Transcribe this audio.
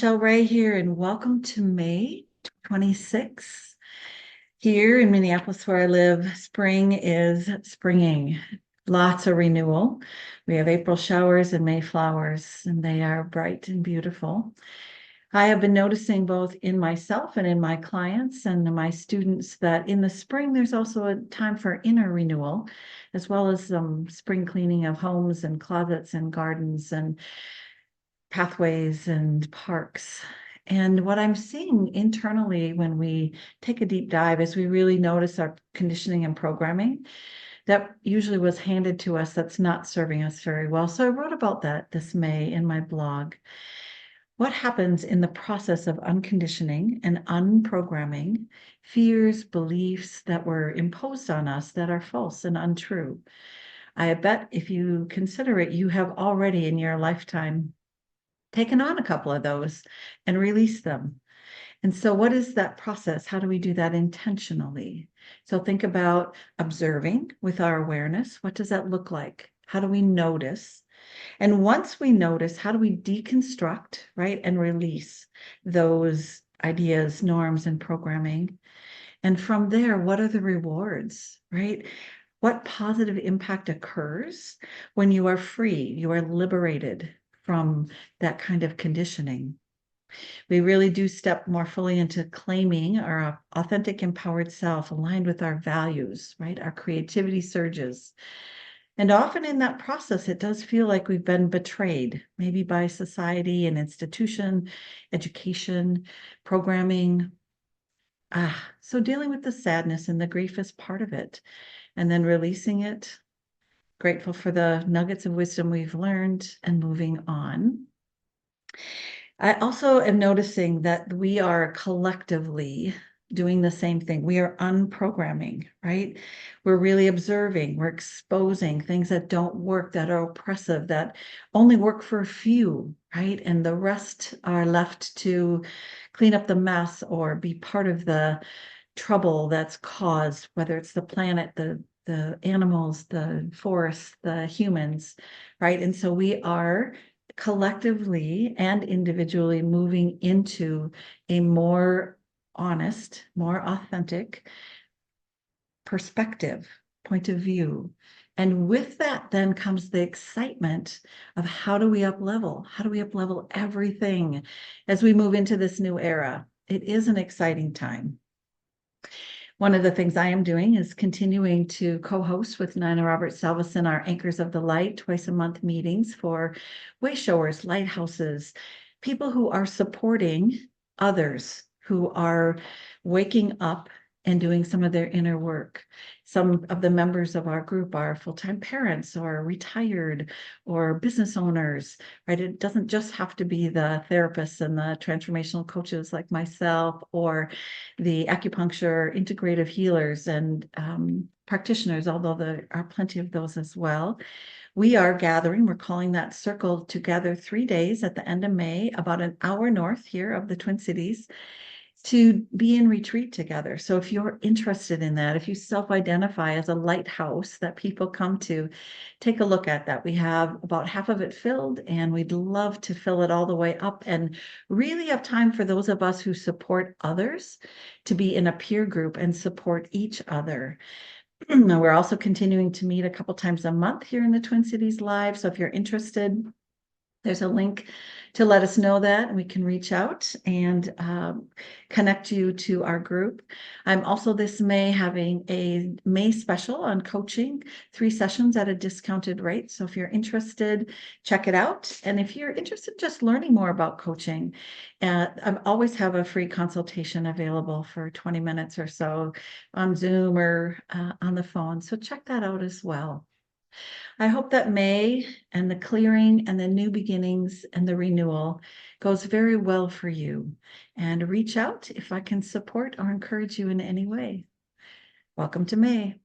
Michelle Ray here, and welcome to May 26th. Here in Minneapolis, where I live, spring is springing. Lots of renewal. We have April showers and May flowers, and they are bright and beautiful. I have been noticing both in myself and in my clients and my students that in the spring, there's also a time for inner renewal, as well as some spring cleaning of homes and closets and gardens and pathways and parks. And what I'm seeing internally when we take a deep dive is we really notice our conditioning and programming that usually was handed to us that's not serving us very well. So I wrote about that this May in my blog. What happens in the process of unconditioning and unprogramming fears, beliefs that were imposed on us that are false and untrue? I bet if you consider it, you have already in your lifetime taken on a couple of those and release them. And so, what is that process? How do we do that intentionally? So, think about observing with our awareness. What does that look like? How do we notice? And once we notice, how do we deconstruct, right, and release those ideas, norms, and programming? And from there, what are the rewards, right? What positive impact occurs when you are free, you are liberated from that kind of conditioning? We really do step more fully into claiming our authentic, empowered self aligned with our values, right? Our creativity surges. And often in that process, it does feel like we've been betrayed, maybe by society and institution, education, programming. So dealing with the sadness and the grief is part of it, and then releasing it, grateful for the nuggets of wisdom we've learned, and moving on. I also am noticing that we are collectively doing the same thing. We are unprogramming, right? We're really observing, we're exposing things that don't work, that are oppressive, that only work for a few, right? And the rest are left to clean up the mess or be part of the trouble that's caused, whether it's the planet, the animals, the forests, the humans, right? And so we are collectively and individually moving into a more honest, more authentic perspective, point of view. And with that then comes the excitement of how do we up level? How do we up level everything as we move into this new era? It is an exciting time. One of the things I am doing is continuing to co-host with Nina Roberts-Salveson our Anchors of the Light twice a month meetings for way showers, lighthouses, people who are supporting others who are waking up and doing some of their inner work. Some of the members of our group are full-time parents or retired or business owners, right? It doesn't just have to be the therapists and the transformational coaches like myself or the acupuncture integrative healers and practitioners, although there are plenty of those as well. We are gathering, we're calling that circle together 3 days at the end of May, about an hour north here of the Twin Cities, to be in retreat together. So if you're interested in that, if you self-identify as a lighthouse that people come to, take a look at that. We have about half of it filled, and we'd love to fill it all the way up and really have time for those of us who support others to be in a peer group and support each other. We're also continuing to meet a couple times a month here in the Twin Cities Live. So if you're interested, there's a link to let us know that, and we can reach out and connect you to our group. I'm also this May having a May special on coaching, 3 sessions at a discounted rate. So if you're interested, check it out. And if you're interested in just learning more about coaching, I always have a free consultation available for 20 minutes or so on Zoom or on the phone. So check that out as well. I hope that May and the clearing and the new beginnings and the renewal goes very well for you. And reach out if I can support or encourage you in any way. Welcome to May.